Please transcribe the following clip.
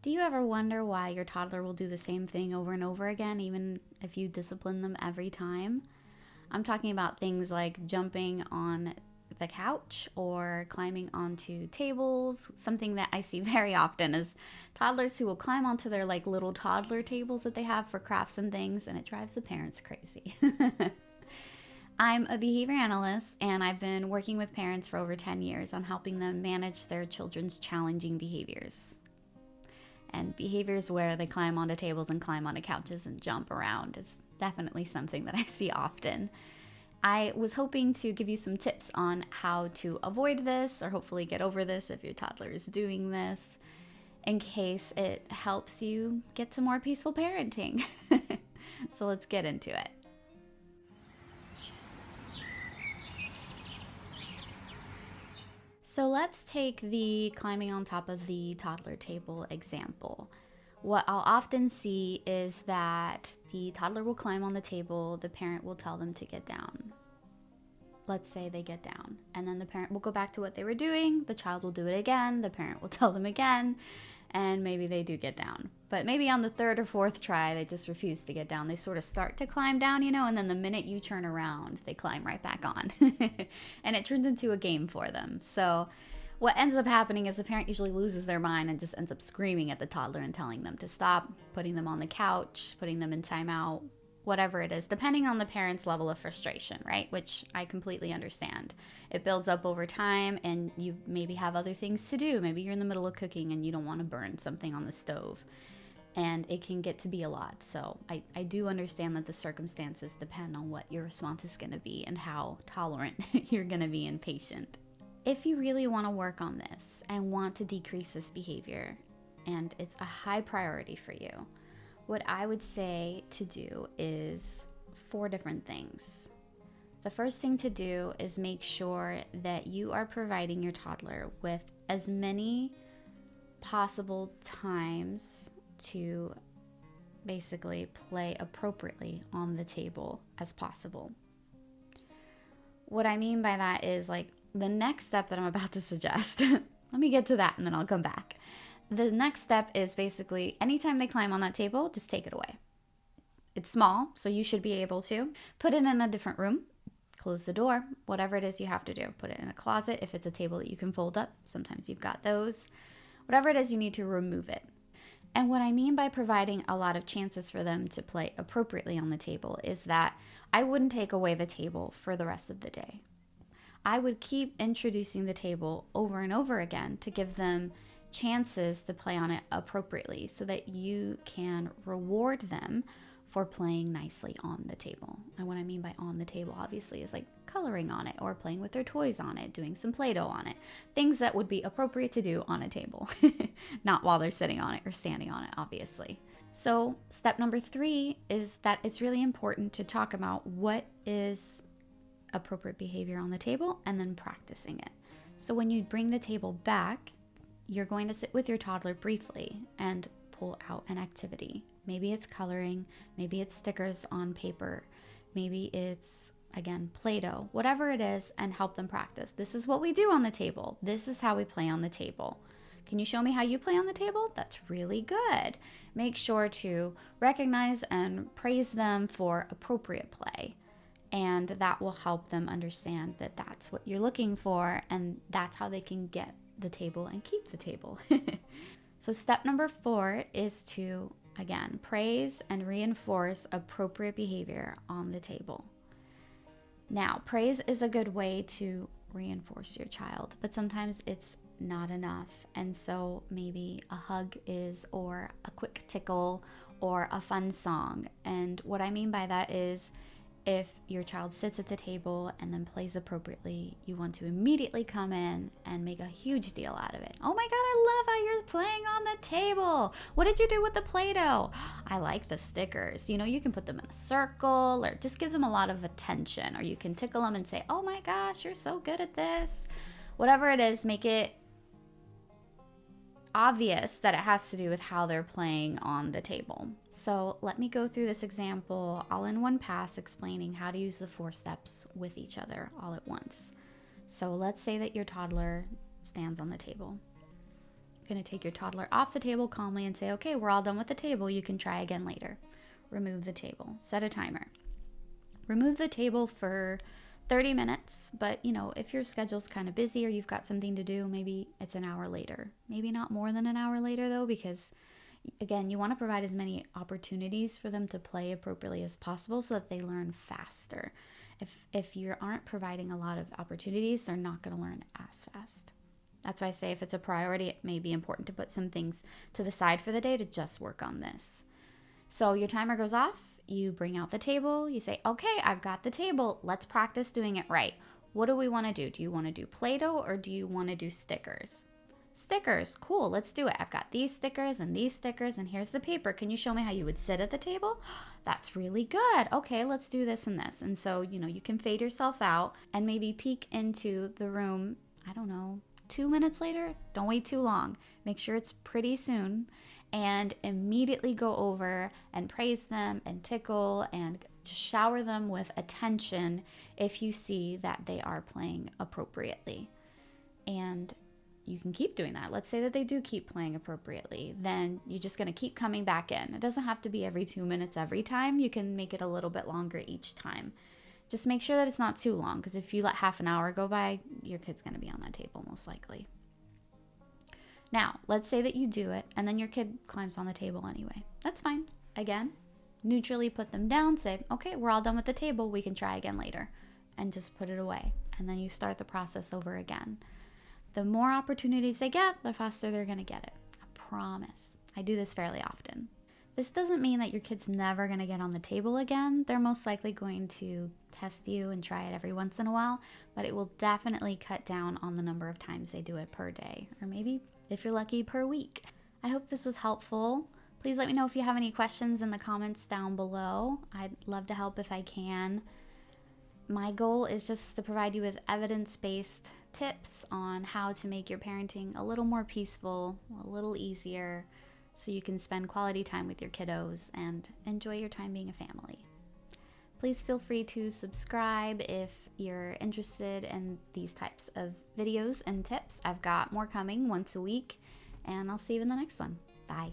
Do you ever wonder why your toddler will do the same thing over and over again, even if you discipline them every time? I'm talking about things like jumping on the couch or climbing onto tables. Something that I see very often is toddlers who will climb onto their like little toddler tables that they have for crafts and things, and it drives the parents crazy. I'm a behavior analyst, and I've been working with parents for over 10 years on helping them manage their children's challenging behaviors. And behaviors where they climb onto tables and climb onto couches and jump around is definitely something that I see often. I was hoping to give you some tips on how to avoid this or hopefully get over this if your toddler is doing this, in case it helps you get to more peaceful parenting. So let's get into it. So let's take the climbing on top of the toddler table example. What I'll often see is that the toddler will climb on the table, the parent will tell them to get down. Let's say they get down, and then the parent will go back to what they were doing, the child will do it again, the parent will tell them again, and maybe they do get down. But maybe on the third or fourth try, they just refuse to get down. They sort of start to climb down, and then the minute you turn around, they climb right back on. And it turns into a game for them. So what ends up happening is the parent usually loses their mind and just ends up screaming at the toddler and telling them to stop, putting them on the couch, putting them in timeout, whatever it is, depending on the parent's level of frustration, right? Which I completely understand. It builds up over time, and you maybe have other things to do. Maybe you're in the middle of cooking and you don't want to burn something on the stove, and it can get to be a lot. So I do understand that the circumstances depend on what your response is going to be and how tolerant you're going to be and patient. If you really want to work on this and want to decrease this behavior, and it's a high priority for you, what I would say to do is 4 different things. The first thing to do is make sure that you are providing your toddler with as many possible times to basically play appropriately on the table as possible. What I mean by that is like the next step that I'm about to suggest. Let me get to that and then I'll come back. The next step is basically anytime they climb on that table, just take it away. It's small, so you should be able to put it in a different room, close the door, whatever it is you have to do. Put it in a closet if it's a table that you can fold up. Sometimes you've got those. Whatever it is, you need to remove it. And what I mean by providing a lot of chances for them to play appropriately on the table is that I wouldn't take away the table for the rest of the day. I would keep introducing the table over and over again to give them chances to play on it appropriately so that you can reward them for playing nicely on the table. And what I mean by on the table, obviously, is like coloring on it or playing with their toys on it, doing some Play-Doh on it. Things that would be appropriate to do on a table, not while they're sitting on it or standing on it, obviously. So step number 3 is that it's really important to talk about what is appropriate behavior on the table and then practicing it. So when you bring the table back, you're going to sit with your toddler briefly and pull out an activity. Maybe it's coloring, maybe it's stickers on paper, maybe it's, again, Play-Doh, whatever it is, and help them practice. This is what we do on the table. This is how we play on the table. Can you show me how you play on the table? That's really good. Make sure to recognize and praise them for appropriate play. And that will help them understand that that's what you're looking for, and that's how they can get the table and keep the table. So step number 4 is to, again, praise and reinforce appropriate behavior on the table. Now, praise is a good way to reinforce your child, but sometimes it's not enough. And so maybe a hug is, or a quick tickle, or a fun song. And what I mean by that is, if your child sits at the table and then plays appropriately, you want to immediately come in and make a huge deal out of it. Oh my God, I love how you're playing on the table. What did you do with the Play-Doh? I like the stickers. You can put them in a circle or just give them a lot of attention. Or you can tickle them and say, oh my gosh, you're so good at this. Whatever it is, make it obvious that it has to do with how they're playing on the table. So let me go through this example all in one pass, explaining how to use the 4 steps with each other all at once. So let's say that your toddler stands on the table. You're going to take your toddler off the table calmly and say, okay, we're all done with the table. You can try again later. Remove the table. Set a timer. Remove the table for 30 minutes, but if your schedule's kind of busy or you've got something to do, maybe it's an hour later. Maybe not more than an hour later though, because again, you want to provide as many opportunities for them to play appropriately as possible so that they learn faster. If you aren't providing a lot of opportunities, they're not going to learn as fast. That's why I say if it's a priority, it may be important to put some things to the side for the day to just work on this. So your timer goes off, you bring out the table, you say, okay, I've got the table. Let's practice doing it right. What do we want to do? Do you want to do Play-Doh or do you want to do stickers? Stickers, cool, let's do it. I've got these stickers, and here's the paper. Can you show me how you would sit at the table? That's really good. Okay, let's do this and this. And so, you can fade yourself out and maybe peek into the room, 2 minutes later. Don't wait too long. Make sure it's pretty soon, and immediately go over and praise them and tickle and shower them with attention if you see that they are playing appropriately. And you can keep doing that. Let's say that they do keep playing appropriately. Then you're just going to keep coming back in. It doesn't have to be every 2 minutes every time. You can make it a little bit longer each time. Just make sure that it's not too long, because if you let half an hour go by, your kid's going to be on that table most likely. Now, let's say that you do it and then your kid climbs on the table anyway. That's fine. Again, neutrally put them down, say, okay, we're all done with the table. We can try again later, and just put it away. And then you start the process over again. The more opportunities they get, the faster they're going to get it. I promise. I do this fairly often. This doesn't mean that your kid's never going to get on the table again. They're most likely going to test you and try it every once in a while, but it will definitely cut down on the number of times they do it per day, or maybe, if you're lucky, per week. I hope this was helpful. Please let me know if you have any questions in the comments down below. I'd love to help if I can. My goal is just to provide you with evidence-based tips on how to make your parenting a little more peaceful, a little easier, so you can spend quality time with your kiddos and enjoy your time being a family. Please feel free to subscribe if you're interested in these types of videos and tips. I've got more coming once a week, and I'll see you in the next one. Bye.